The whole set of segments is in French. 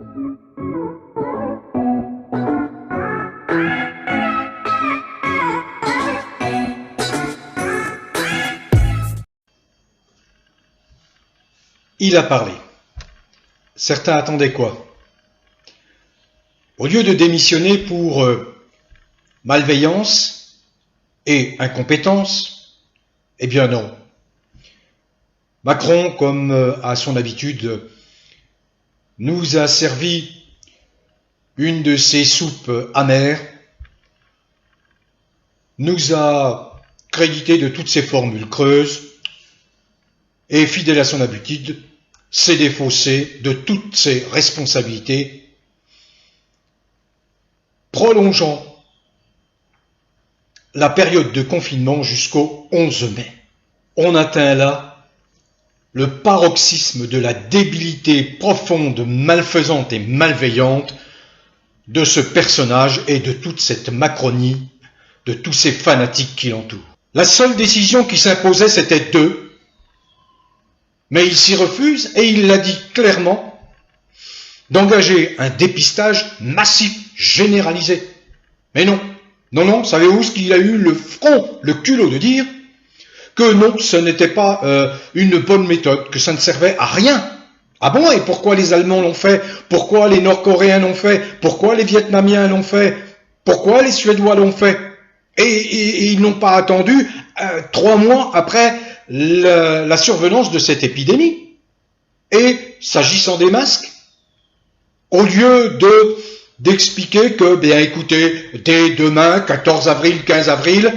Il a parlé. Certains attendaient quoi? Au lieu de démissionner pour malveillance et incompétence, eh bien non. Macron, comme à son habitude, nous a servi une de ses soupes amères, nous a crédité de toutes ses formules creuses et, fidèle à son habitude, s'est défaussé de toutes ses responsabilités, prolongeant la période de confinement jusqu'au 11 mai. On atteint là le paroxysme de la débilité profonde, malfaisante et malveillante de ce personnage et de toute cette Macronie, de tous ces fanatiques qui l'entourent. La seule décision qui s'imposait, c'était d'eux, mais il s'y refuse et il l'a dit clairement, d'engager un dépistage massif, généralisé. Mais non, savez-vous ce qu'il a eu le front, le culot de dire? Que non, ce n'était pas une bonne méthode, que ça ne servait à rien. Ah bon, et pourquoi les Allemands l'ont fait? Pourquoi les Nord-Coréens l'ont fait? Pourquoi les Vietnamiens l'ont fait? Pourquoi les Suédois l'ont fait? Et ils n'ont pas attendu 3 mois après la survenance de cette épidémie. Et s'agissant des masques, au lieu d'expliquer que, bien écoutez, dès demain, 14 avril, 15 avril,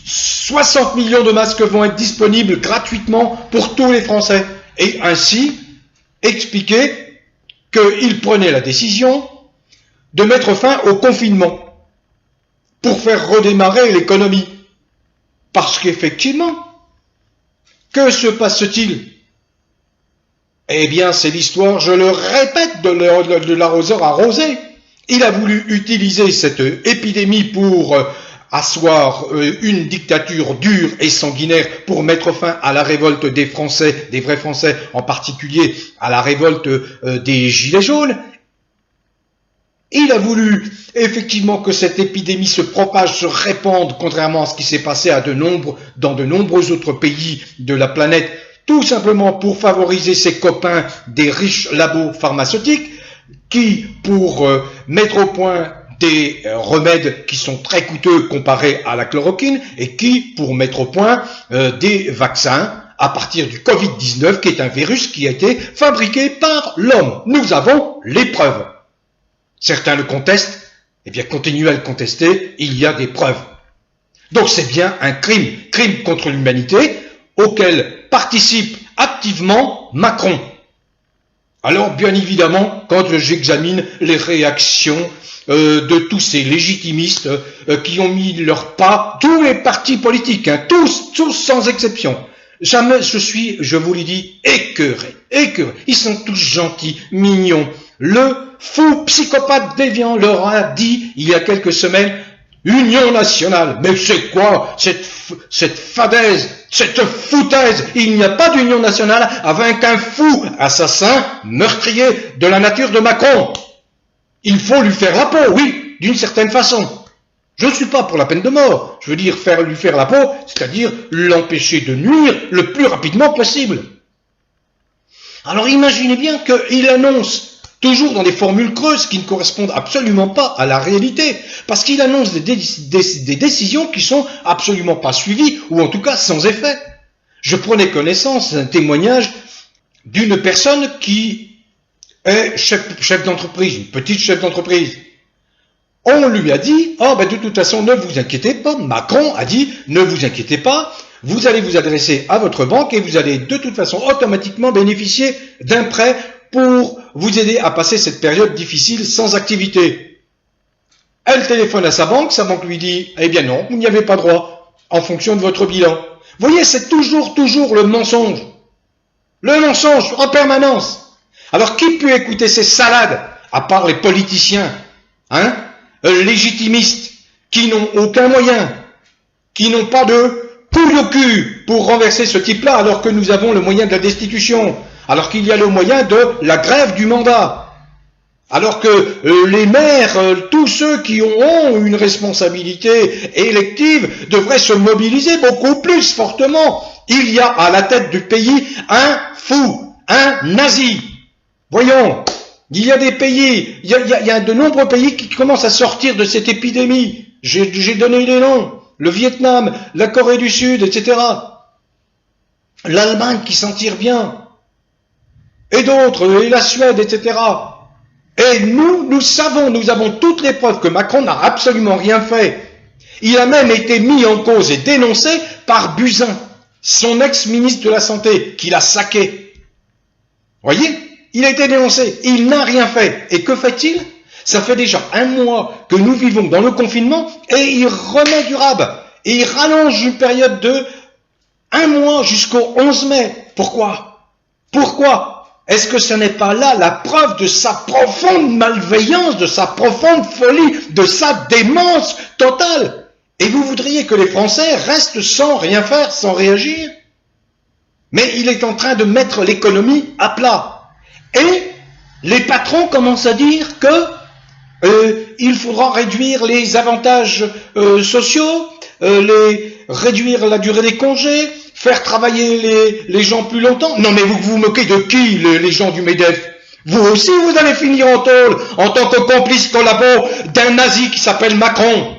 60 millions de masques vont être disponibles gratuitement pour tous les Français. Et ainsi, expliquer qu'il prenait la décision de mettre fin au confinement pour faire redémarrer l'économie. Parce qu'effectivement, que se passe-t-il? Eh bien, c'est l'histoire, je le répète, de l'arroseur arrosé. Il a voulu utiliser cette épidémie pour asseoir une dictature dure et sanguinaire, pour mettre fin à la révolte des Français, des vrais Français, en particulier à la révolte des Gilets jaunes. Il a voulu effectivement que cette épidémie se propage, se répande, contrairement à ce qui s'est passé dans de nombreux autres pays de la planète, tout simplement pour favoriser ses copains des riches labos pharmaceutiques qui, pour mettre au point des remèdes qui sont très coûteux comparés à la chloroquine, et qui, pour mettre au point des vaccins à partir du Covid-19, qui est un virus qui a été fabriqué par l'homme. Nous avons les preuves. Certains le contestent, eh bien continuez à le contester, il y a des preuves. Donc c'est bien un crime contre l'humanité, auquel participe activement Macron. Alors bien évidemment, quand j'examine les réactions de tous ces légitimistes qui ont mis leur pas, tous les partis politiques, tous sans exception, jamais je vous l'ai dit, écœuré. Ils sont tous gentils, mignons. Le fou psychopathe déviant leur a dit il y a quelques semaines, Union nationale. Mais c'est quoi cette fadaise, cette foutaise? Il n'y a pas d'union nationale avec un fou, assassin, meurtrier de la nature de Macron. Il faut lui faire la peau, oui, d'une certaine façon. Je ne suis pas pour la peine de mort. Je veux dire lui faire la peau, c'est-à-dire l'empêcher de nuire le plus rapidement possible. Alors imaginez bien qu'il annonce, toujours dans des formules creuses qui ne correspondent absolument pas à la réalité, parce qu'il annonce des décisions qui sont absolument pas suivies, ou en tout cas sans effet. Je prenais connaissance d'un témoignage d'une personne qui est chef d'entreprise, une petite chef d'entreprise. On lui a dit, de toute façon, ne vous inquiétez pas, Macron a dit, ne vous inquiétez pas, vous allez vous adresser à votre banque et vous allez de toute façon automatiquement bénéficier d'un prêt pour vous aider à passer cette période difficile sans activité. Elle téléphone à sa banque lui dit, eh bien non, vous n'y avez pas droit, en fonction de votre bilan. Vous voyez, c'est toujours le mensonge. Le mensonge en permanence. Alors qui peut écouter ces salades, à part les politiciens, légitimistes, qui n'ont aucun moyen, qui n'ont pas de poule au cul pour renverser ce type-là, alors que nous avons le moyen de la destitution, alors qu'il y a le moyen de la grève du mandat, Alors que les maires, tous ceux qui ont une responsabilité élective devraient se mobiliser beaucoup plus fortement. Il y a à la tête du pays un fou, un nazi. Voyons, il y a des pays, il y a de nombreux pays qui commencent à sortir de cette épidémie. J'ai donné les noms, le Vietnam, la Corée du Sud, etc. L'Allemagne qui s'en tire bien, et d'autres, et la Suède, etc. Et nous savons, nous avons toutes les preuves que Macron n'a absolument rien fait. Il a même été mis en cause et dénoncé par Buzyn, son ex-ministre de la Santé, qui l'a saqué. Voyez, il a été dénoncé, il n'a rien fait. Et que fait-il? Ça fait déjà 1 mois que nous vivons dans le confinement et il remet du rab. Et il rallonge une période de 1 mois jusqu'au 11 mai. Pourquoi? Est-ce que ce n'est pas là la preuve de sa profonde malveillance, de sa profonde folie, de sa démence totale? Et vous voudriez que les Français restent sans rien faire, sans réagir? Mais il est en train de mettre l'économie à plat. Et les patrons commencent à dire que il faudra réduire les avantages sociaux, réduire la durée des congés, faire travailler les gens plus longtemps. Non mais vous vous moquez de qui, les gens du MEDEF? Vous aussi vous allez finir en tôle en tant que complice collabo d'un nazi qui s'appelle Macron.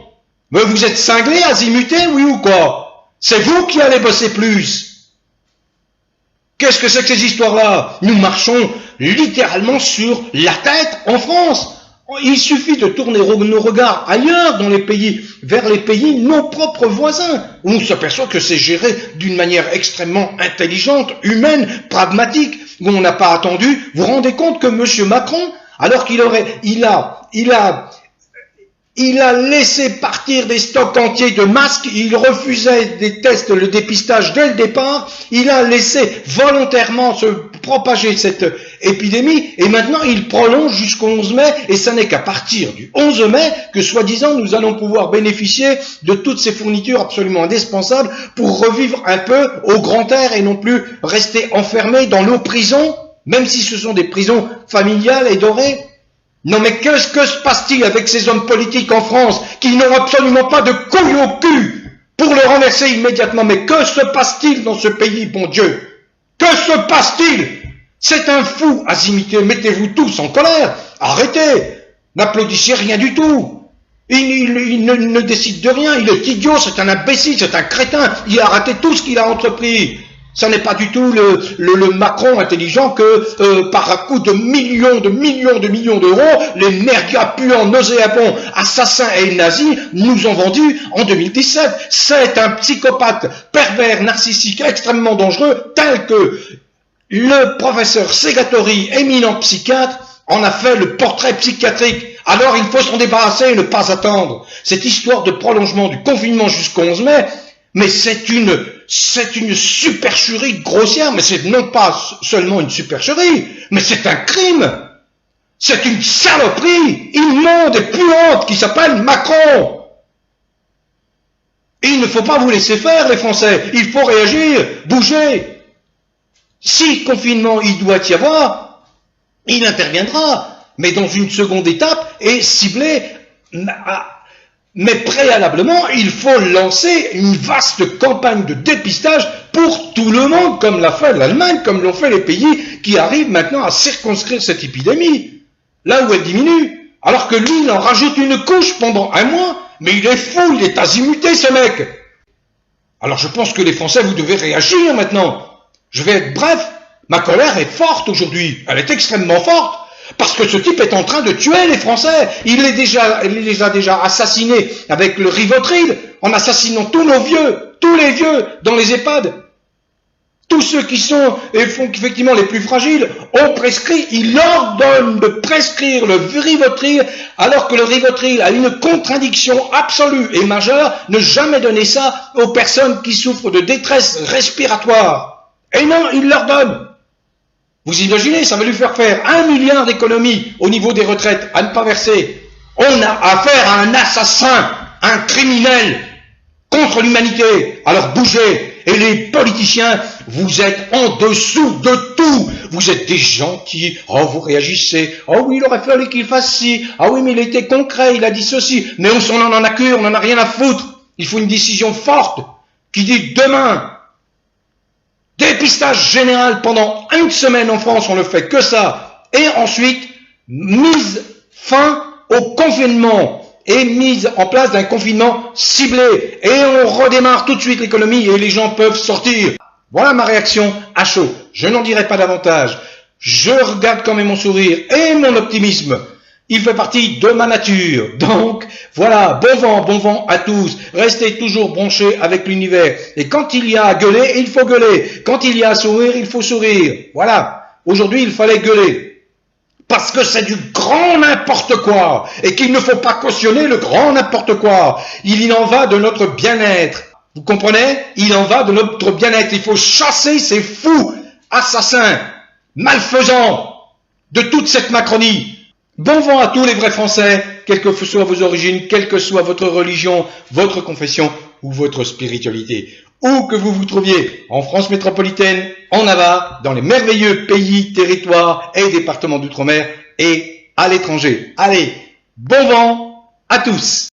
Mais vous êtes cinglés, azimutés, oui ou quoi? C'est vous qui allez bosser plus. Qu'est-ce que c'est que ces histoires-là? Nous marchons littéralement sur la tête en France. Il suffit de tourner nos regards ailleurs dans les pays, vers les pays, nos propres voisins, où on s'aperçoit que c'est géré d'une manière extrêmement intelligente, humaine, pragmatique, où on n'a pas attendu. Vous vous rendez compte que M. Macron, alors il a laissé partir des stocks entiers de masques, il refusait des tests, le dépistage dès le départ, il a laissé volontairement se propager cette épidémie, et maintenant il prolonge jusqu'au 11 mai, et ce n'est qu'à partir du 11 mai que, soi-disant, nous allons pouvoir bénéficier de toutes ces fournitures absolument indispensables pour revivre un peu au grand air et non plus rester enfermés dans nos prisons, même si ce sont des prisons familiales et dorées. Non mais que se passe-t-il avec ces hommes politiques en France qui n'ont absolument pas de couilles au cul pour le renverser immédiatement? Mais que se passe-t-il dans ce pays, bon Dieu? Que se passe-t-il? C'est un fou, azimité, mettez-vous tous en colère, arrêtez, n'applaudissez rien du tout. Il ne décide de rien, il est idiot, c'est un imbécile, c'est un crétin, il a raté tout ce qu'il a entrepris. Ça n'est pas du tout le Macron intelligent que, par un coup de millions d'euros, les merdias puants, nauséabonds, assassins et nazis nous ont vendus en 2017. C'est un psychopathe pervers, narcissique, extrêmement dangereux, tel que le professeur Segatori, éminent psychiatre, en a fait le portrait psychiatrique. Alors il faut s'en débarrasser et ne pas attendre. Cette histoire de prolongement du confinement jusqu'au 11 mai, mais c'est une supercherie grossière, mais c'est non pas seulement une supercherie, mais c'est un crime. C'est une saloperie immonde et puante qui s'appelle Macron. Et il ne faut pas vous laisser faire, les Français. Il faut réagir, bouger. Si confinement il doit y avoir, il interviendra, mais dans une seconde étape et ciblé. Mais préalablement, il faut lancer une vaste campagne de dépistage pour tout le monde, comme l'a fait l'Allemagne, comme l'ont fait les pays qui arrivent maintenant à circonscrire cette épidémie, là où elle diminue. Alors que lui, il en rajoute une couche pendant 1 mois, mais il est fou, il est azimuté ce mec. Alors je pense que les Français, vous devez réagir maintenant. Je vais être bref, ma colère est forte aujourd'hui, elle est extrêmement forte. Parce que ce type est en train de tuer les Français. Il les a déjà assassinés avec le Rivotril, en assassinant tous les vieux dans les EHPAD. Tous ceux qui sont effectivement les plus fragiles ont prescrit, il ordonne de prescrire le Rivotril, alors que le Rivotril a une contradiction absolue et majeure, ne jamais donner ça aux personnes qui souffrent de détresse respiratoire. Et non, il l'ordonne. Vous imaginez, ça va lui faire 1 milliard d'économies au niveau des retraites à ne pas verser. On a affaire à un assassin, un criminel contre l'humanité. Alors bougez Et les politiciens, vous êtes en dessous de tout. Vous êtes des gentils. Oh, vous réagissez. Oh oui, il aurait fallu qu'il fasse ci. Ah oui, mais il était concret, il a dit ceci. Mais on en a que, on en a rien à foutre. Il faut une décision forte qui dit demain, dépistage général pendant une semaine en France, on ne fait que ça. Et ensuite, mise fin au confinement et mise en place d'un confinement ciblé. Et on redémarre tout de suite l'économie et les gens peuvent sortir. Voilà ma réaction à chaud. Je n'en dirai pas davantage. Je regarde quand même mon sourire et mon optimisme. Il fait partie de ma nature. Donc, voilà, bon vent à tous. Restez toujours branchés avec l'univers. Et quand il y a à gueuler, il faut gueuler. Quand il y a à sourire, il faut sourire. Voilà. Aujourd'hui, il fallait gueuler. Parce que c'est du grand n'importe quoi. Et qu'il ne faut pas cautionner le grand n'importe quoi. Il en va de notre bien-être. Vous comprenez? Il en va de notre bien-être. Il faut chasser ces fous, assassins, malfaisants de toute cette Macronie. Bon vent à tous les vrais Français, quelles que soient vos origines, quelle que soit votre religion, votre confession ou votre spiritualité. Où que vous vous trouviez, en France métropolitaine, en Navarre, dans les merveilleux pays, territoires et départements d'outre-mer et à l'étranger. Allez, bon vent à tous!